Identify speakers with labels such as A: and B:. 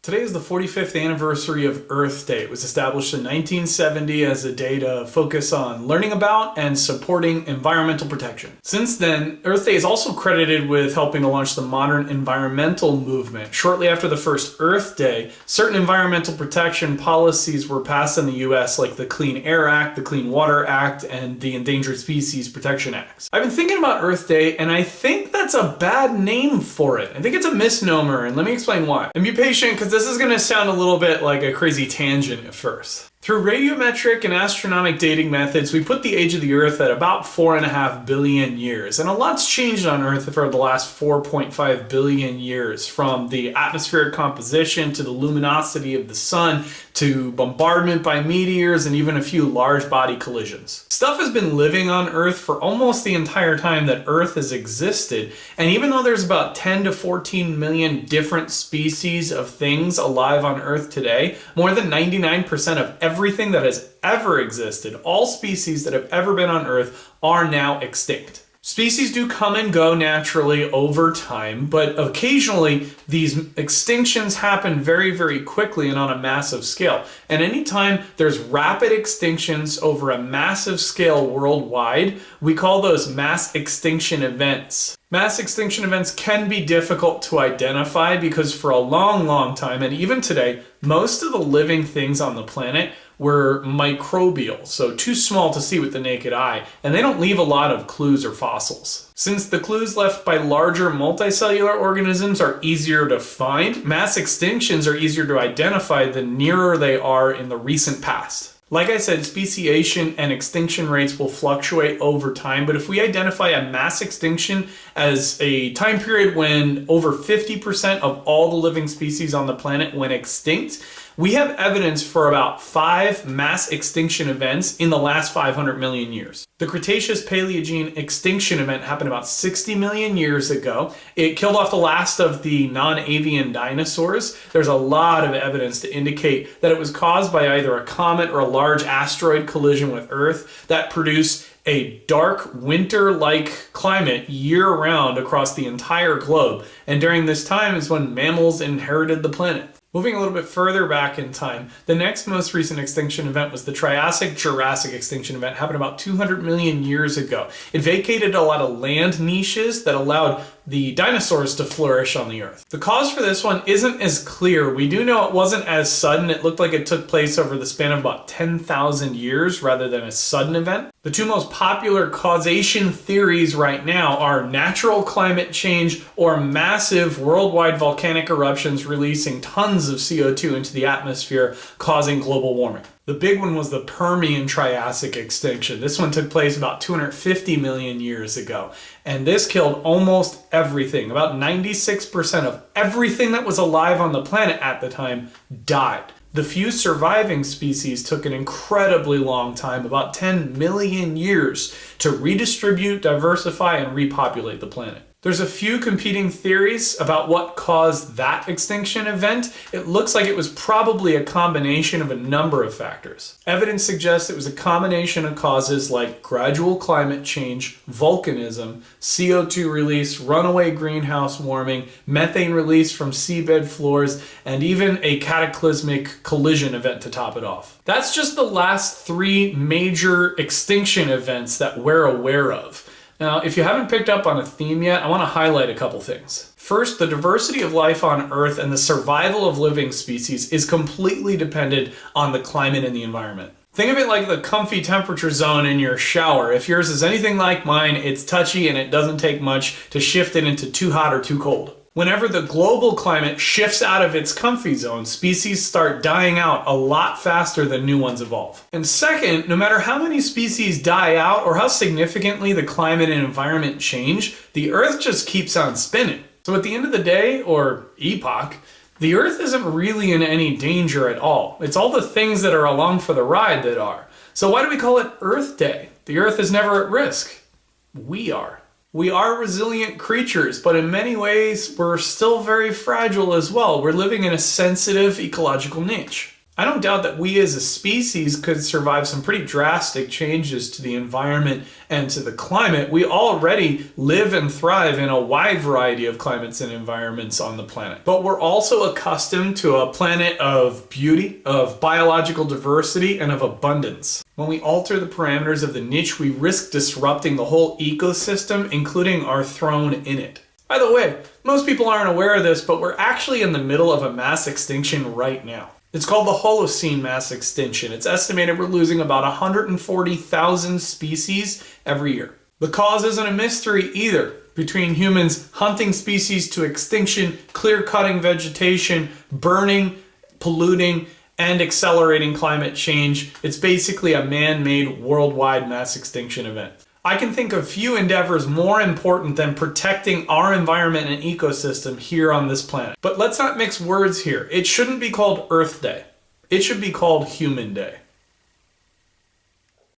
A: Today is the 45th anniversary of Earth Day. It was established in 1970 as a day to focus on learning about and supporting environmental protection. Since then, Earth Day is also credited with helping to launch the modern environmental movement. Shortly after the first Earth Day, certain environmental protection policies were passed in the US, like the Clean Air Act, the Clean Water Act, and the Endangered Species Protection Acts. I've been thinking about Earth Day, and I think that's a bad name for it. I think it's a misnomer, and let me explain why. And be patient, because this is going to sound a little bit like a crazy tangent at first. Through radiometric and astronomic dating methods, we put the age of the Earth at about 4.5 billion years. And a lot's changed on Earth for the last 4.5 billion years, from the atmospheric composition to the luminosity of the sun to bombardment by meteors and even a few large body collisions. Stuff has been living on Earth for almost the entire time that Earth has existed. And even though there's about 10 to 14 million different species of things alive on Earth today, more than 99% of everything that has ever existed, all species that have ever been on Earth, are now extinct. Species do come and go naturally over time, but occasionally these extinctions happen very, very quickly and on a massive scale. And anytime there's rapid extinctions over a massive scale worldwide, we call those mass extinction events. Mass extinction events can be difficult to identify because for a long, long time, and even today, most of the living things on the planet were microbial, so too small to see with the naked eye, and they don't leave a lot of clues or fossils. Since the clues left by larger multicellular organisms are easier to find, mass extinctions are easier to identify the nearer they are in the recent past. Like I said, speciation and extinction rates will fluctuate over time, but if we identify a mass extinction as a time period when over 50% of all the living species on the planet went extinct, we have evidence for about 5 mass extinction events in the last 500 million years. The Cretaceous-Paleogene extinction event happened about 60 million years ago. It killed off the last of the non-avian dinosaurs. There's a lot of evidence to indicate that it was caused by either a comet or a large asteroid collision with Earth that produced a dark winter-like climate year-round across the entire globe. And during this time is when mammals inherited the planet. Moving a little bit further back in time, the next most recent extinction event was the Triassic-Jurassic extinction event. It happened about 200 million years ago. It vacated a lot of land niches that allowed the dinosaurs to flourish on the Earth. The cause for this one isn't as clear. We do know it wasn't as sudden. It looked like it took place over the span of about 10,000 years rather than a sudden event. The two most popular causation theories right now are natural climate change or massive worldwide volcanic eruptions releasing tons of CO2 into the atmosphere, causing global warming. The big one was the Permian Triassic extinction. This one took place about 250 million years ago. And this killed almost everything. About 96% of everything that was alive on the planet at the time died. The few surviving species took an incredibly long time, about 10 million years, to redistribute, diversify, and repopulate the planet. There's a few competing theories about what caused that extinction event. It looks like it was probably a combination of a number of factors. Evidence suggests it was a combination of causes like gradual climate change, volcanism, CO2 release, runaway greenhouse warming, methane release from seabed floors, and even a cataclysmic collision event to top it off. That's just the last 3 major extinction events that we're aware of. Now, if you haven't picked up on a theme yet, I want to highlight a couple things. First, the diversity of life on Earth and the survival of living species is completely dependent on the climate and the environment. Think of it like the comfy temperature zone in your shower. If yours is anything like mine, it's touchy and it doesn't take much to shift it into too hot or too cold. Whenever the global climate shifts out of its comfy zone, species start dying out a lot faster than new ones evolve. And second, no matter how many species die out or how significantly the climate and environment change, the Earth just keeps on spinning. So at the end of the day, or epoch, the Earth isn't really in any danger at all. It's all the things that are along for the ride that are. So why do we call it Earth Day? The Earth is never at risk. We are. We are resilient creatures, but in many ways, we're still very fragile as well. We're living in a sensitive ecological niche. I don't doubt that we as a species could survive some pretty drastic changes to the environment and to the climate. We already live and thrive in a wide variety of climates and environments on the planet. But we're also accustomed to a planet of beauty, of biological diversity, and of abundance. When we alter the parameters of the niche, we risk disrupting the whole ecosystem, including our throne in it. By the way, most people aren't aware of this, but we're actually in the middle of a mass extinction right now. It's called the Holocene mass extinction. It's estimated we're losing about 140,000 species every year. The cause isn't a mystery either. Between humans hunting species to extinction, clear-cutting vegetation, burning, polluting, and accelerating climate change, it's basically a man-made worldwide mass extinction event. I can think of few endeavors more important than protecting our environment and ecosystem here on this planet. But let's not mix words here. It shouldn't be called Earth Day. It should be called Human Day.